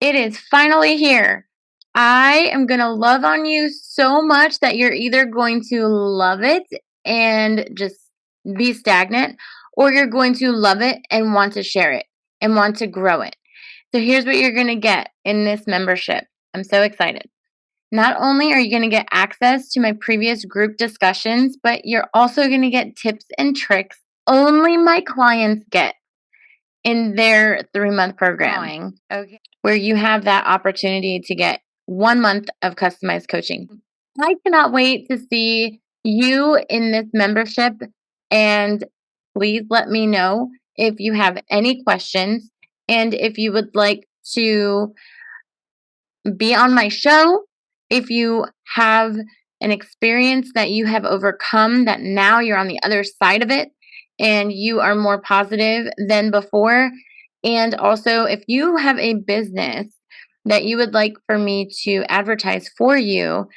It is finally here. I am going to love on you so much that you're either going to love it and just be stagnant, or you're going to love it and want to share it and want to grow it. So here's what you're going to get in this membership. I'm so excited. Not only are you going to get access to my previous group discussions, but you're also going to get tips and tricks only my clients get in their 3-month program. Okay. Where you have that opportunity to get 1 month of customized coaching. I cannot wait to see you in this membership. And please let me know if you have any questions and if you would like to be on my show, if you have an experience that you have overcome, that now you're on the other side of it and you are more positive than before. And also, if you have a business that you would like for me to advertise for you,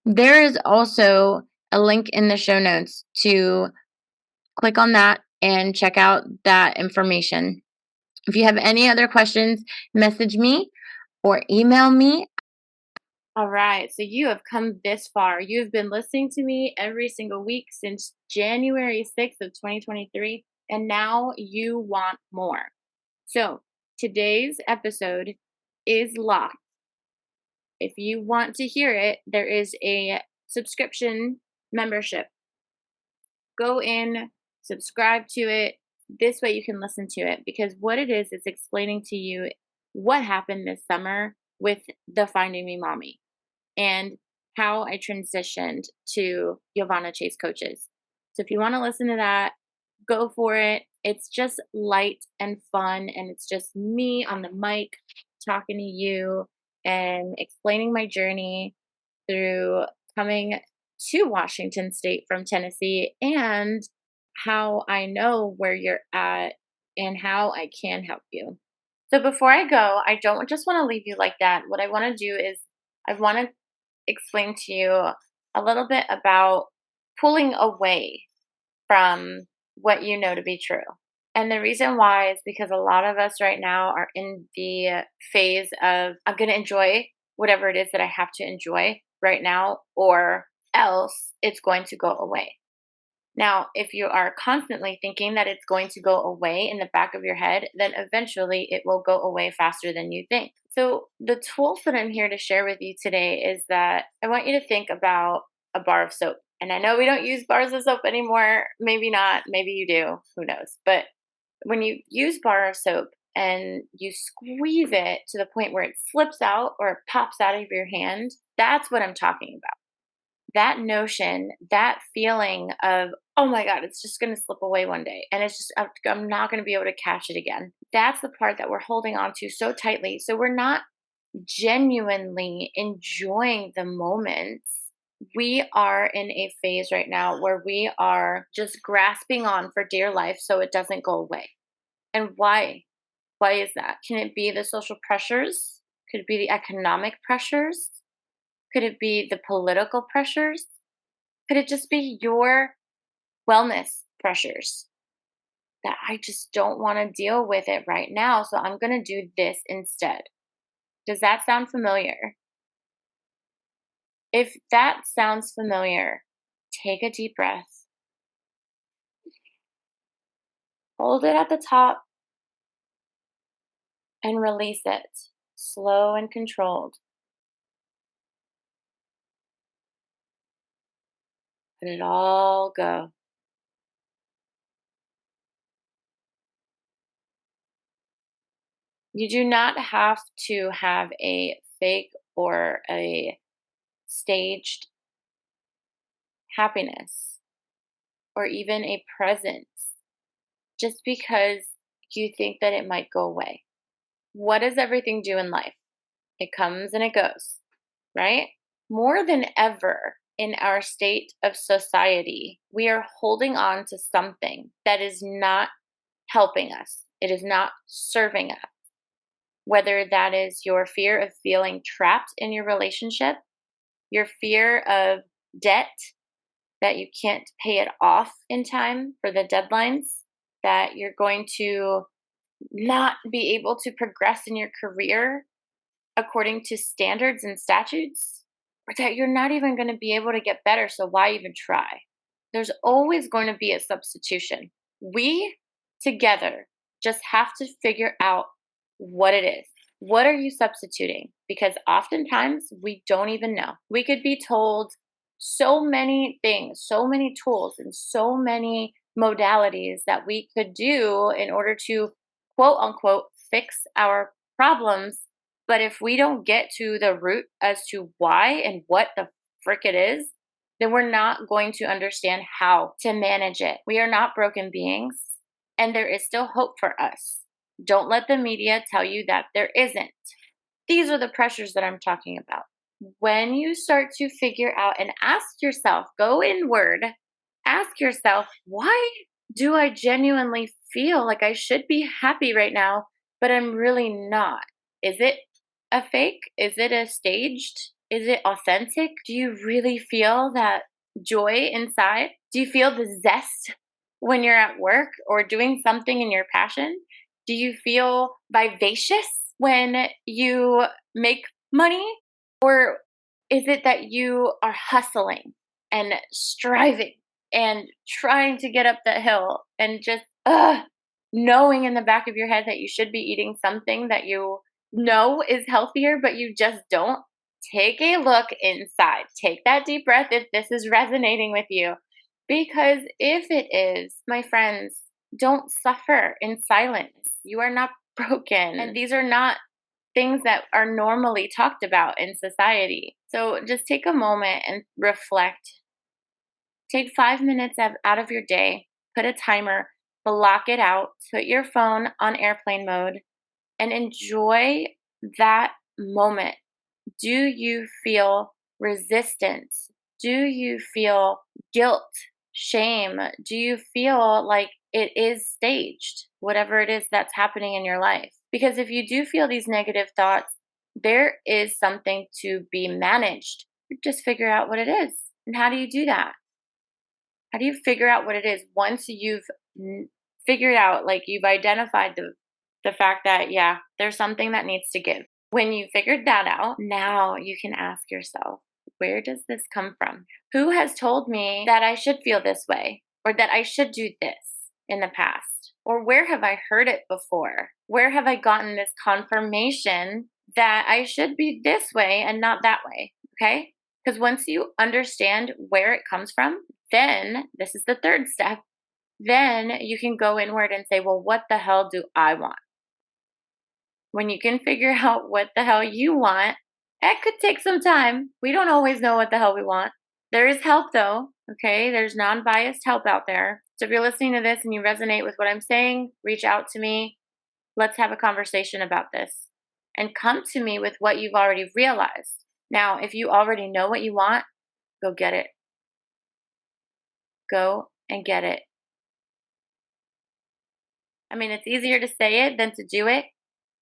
there is also a link in the show notes to click on that and check out that information. If you have any other questions, message me or email me. All right, so you have come this far. You've been listening to me every single week since January 6th of 2023, and now you want more. So today's episode is locked. If you want to hear it, there is a subscription membership. Go in, subscribe to it. This way you can listen to it, because what it is, it's explaining to you what happened this summer with the Finding Me Mommy and how I transitioned to Giovanna Chase Coaches. So if you want to listen to that, go for it. It's just light and fun, and it's just me on the mic talking to you and explaining my journey through coming to Washington State from Tennessee, and how I know where you're at and how I can help you. So before I go, I don't just want to leave you like that. What I want to do is I want to explain to you a little bit about pulling away from what you know to be true. And the reason why is because a lot of us right now are in the phase of, I'm going to enjoy whatever it is that I have to enjoy right now, or else it's going to go away. Now, if you are constantly thinking that it's going to go away in the back of your head, then eventually it will go away faster than you think. So, the tools that I'm here to share with you today is that I want you to think about a bar of soap. And I know we don't use bars of soap anymore. Maybe not. Maybe you do. Who knows? But when you use bar of soap and you squeeze it to the point where it slips out or it pops out of your hand, that's what I'm talking about. That notion, that feeling of, oh my God, it's just going to slip away one day. And it's just, I'm not going to be able to catch it again. That's the part that we're holding on to so tightly. So we're not genuinely enjoying the moments. We are in a phase right now where we are just grasping on for dear life so it doesn't go away. And why? Why is that? Can it be the social pressures? Could it be the economic pressures? Could it be the political pressures? Could it just be your wellness pressures? That I just don't want to deal with it right now, so I'm going to do this instead. Does that sound familiar? If that sounds familiar, take a deep breath. Hold it at the top and release it, slow and controlled. Let it all go. You do not have to have a fake or a staged happiness or even a presence just because you think that it might go away. What does everything do in life? It comes and it goes, right? More than ever in our state of society, we are holding on to something that is not helping us. It is not serving us. Whether that is your fear of feeling trapped in your relationship, your fear of debt, that you can't pay it off in time for the deadlines, that you're going to not be able to progress in your career according to standards and statutes, or that you're not even going to be able to get better. So why even try? There's always going to be a substitution. We together just have to figure out what it is. What are you substituting? Because oftentimes we don't even know. We could be told so many things, so many tools, and so many modalities that we could do in order to quote unquote fix our problems. But if we don't get to the root as to why and what the frick it is, then we're not going to understand how to manage it. We are not broken beings, and there is still hope for us. Don't let the media tell you that there isn't. These are the pressures that I'm talking about. When you start to figure out and ask yourself, go inward, ask yourself, why do I genuinely feel like I should be happy right now, but I'm really not? Is it a fake? Is it a staged? Is it authentic? Do you really feel that joy inside? Do you feel the zest when you're at work or doing something in your passion? Do you feel vivacious when you make money? Or is it that you are hustling and striving and trying to get up that hill and just knowing in the back of your head that you should be eating something that you know is healthier, but you just don't? Take a look inside. Take that deep breath if this is resonating with you. Because if it is, my friends, don't suffer in silence. You are not broken. And these are not things that are normally talked about in society. So just take a moment and reflect. Take 5 minutes out of your day, put a timer, block it out, put your phone on airplane mode, and enjoy that moment. Do you feel resistance? Do you feel guilt, shame? Do you feel like it is staged, whatever it is that's happening in your life? Because if you do feel these negative thoughts, there is something to be managed. Just figure out what it is. And how do you do that? How do you figure out what it is once you've figured out, like you've identified the fact that, yeah, there's something that needs to give? When you figured that out, now you can ask yourself, where does this come from? Who has told me that I should feel this way or that I should do this in the past? Or where have I heard it before? Where have I gotten this confirmation that I should be this way and not that way? Okay? Because once you understand where it comes from, then this is the third step. Then you can go inward and say, well, what the hell do I want? When you can figure out what the hell you want, it could take some time. We don't always know what the hell we want. There is help though, okay? There's non-biased help out there. So if you're listening to this and you resonate with what I'm saying, reach out to me. Let's have a conversation about this. And come to me with what you've already realized. Now, if you already know what you want, go get it. Go and get it. I mean, it's easier to say it than to do it.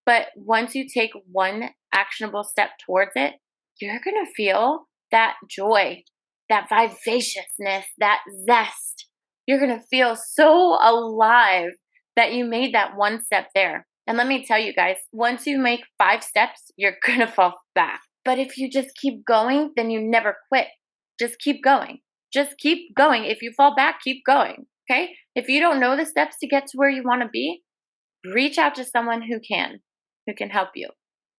But once you take one actionable step towards it, you're going to feel that joy, that vivaciousness, that zest. You're going to feel so alive that you made that one step there. And let me tell you guys, once you make 5 steps, you're going to fall back. But if you just keep going, then you never quit. Just keep going. Just keep going. If you fall back, keep going. Okay? If you don't know the steps to get to where you want to be, reach out to someone who can help you.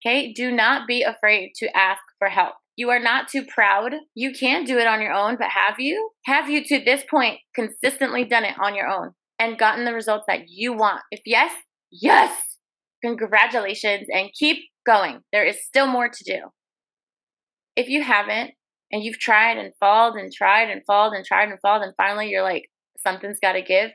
Okay? Do not be afraid to ask for help. You are not too proud. You can do it on your own, but have you? Have you to this point consistently done it on your own and gotten the results that you want? If yes, yes, congratulations and keep going. There is still more to do. If you haven't and you've tried and failed and tried and failed and tried and failed and finally you're like, something's got to give,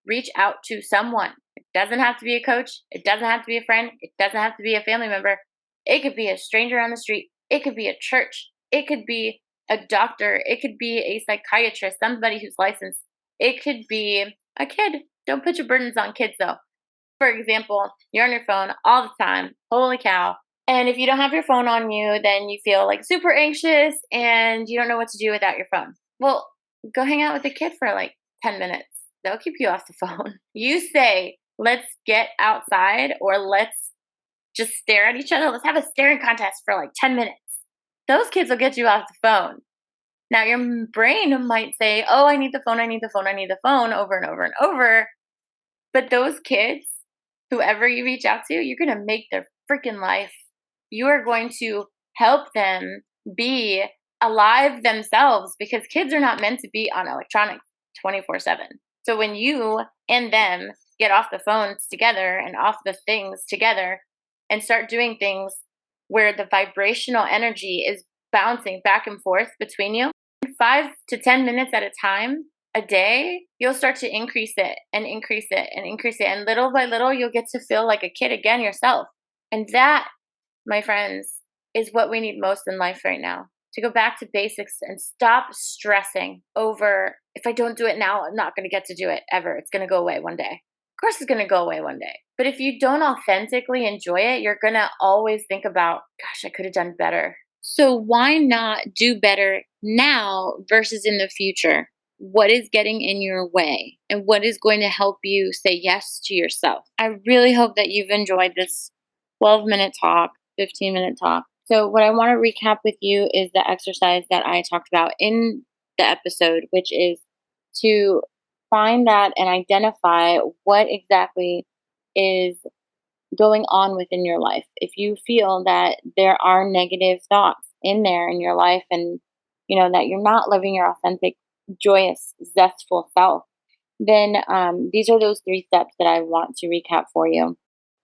reach out to someone. It doesn't have to be a coach. It doesn't have to be a friend. It doesn't have to be a family member. It could be a stranger on the street. It could be a church. It could be a doctor. It could be a psychiatrist, somebody who's licensed. It could be a kid. Don't put your burdens on kids though. For example, you're on your phone all the time. Holy cow. And if you don't have your phone on you, then you feel like super anxious and you don't know what to do without your phone. Well, go hang out with a kid for like 10 minutes. They'll keep you off the phone. You say, let's get outside or let's just stare at each other. Let's have a staring contest for like 10 minutes. Those kids will get you off the phone. Now, your brain might say, oh, I need the phone, I need the phone, I need the phone over and over and over. But those kids, whoever you reach out to, you're going to make their freaking life. You are going to help them be alive themselves because kids are not meant to be on electronics 24/7. So when you and them get off the phones together and off the things together and start doing things where the vibrational energy is bouncing back and forth between you, 5 to 10 minutes at a time a day, you'll start to increase it and increase it and increase it. And little by little, you'll get to feel like a kid again yourself. And that, my friends, is what we need most in life right now. To go back to basics and stop stressing over, if I don't do it now, I'm not going to get to do it ever. It's going to go away one day. Of course, it's going to go away one day. But if you don't authentically enjoy it, you're going to always think about, gosh, I could have done better. So why not do better now versus in the future? What is getting in your way and what is going to help you say yes to yourself? I really hope that you've enjoyed this 12-minute talk, 15-minute talk. So what I want to recap with you is the exercise that I talked about in the episode, which is to find that and identify what exactly is going on within your life. If you feel that there are negative thoughts in there in your life and that you're not living your authentic, joyous, zestful self, then these are those 3 steps that I want to recap for you.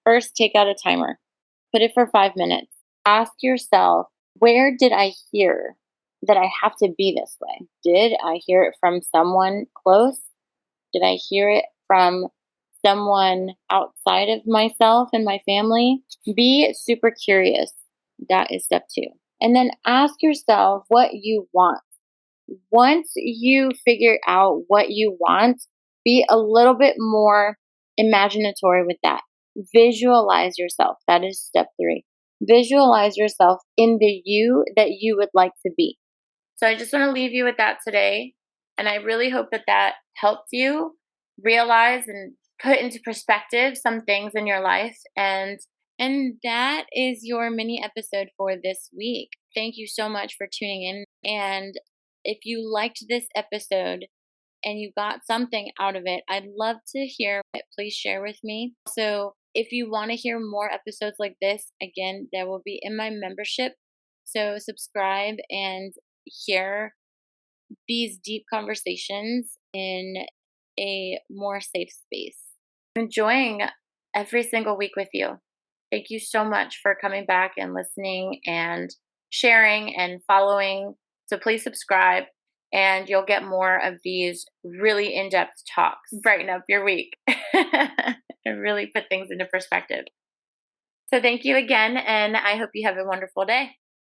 First, take out a timer. Put it for 5 minutes. Ask yourself, where did I hear that I have to be this way? Did I hear it from someone close? Did I hear it from someone outside of myself and my family? Be super curious. That is step 2. And then ask yourself what you want. Once you figure out what you want, be a little bit more imaginatory with that. Visualize yourself. That is step 3. Visualize yourself in the you that you would like to be. So I just want to leave you with that today. And I really hope that that helped you realize and put into perspective some things in your life. And that is your mini episode for this week. Thank you so much for tuning in. And if you liked this episode and you got something out of it, I'd love to hear it. Please share with me. So if you want to hear more episodes like this, again, they will be in my membership. So subscribe and hear these deep conversations in a more safe space. I'm enjoying every single week with you. Thank you so much for coming back and listening and sharing and following. So please subscribe and you'll get more of these really in-depth talks. Brighten up your week and really put things into perspective. So thank you again, and I hope you have a wonderful day.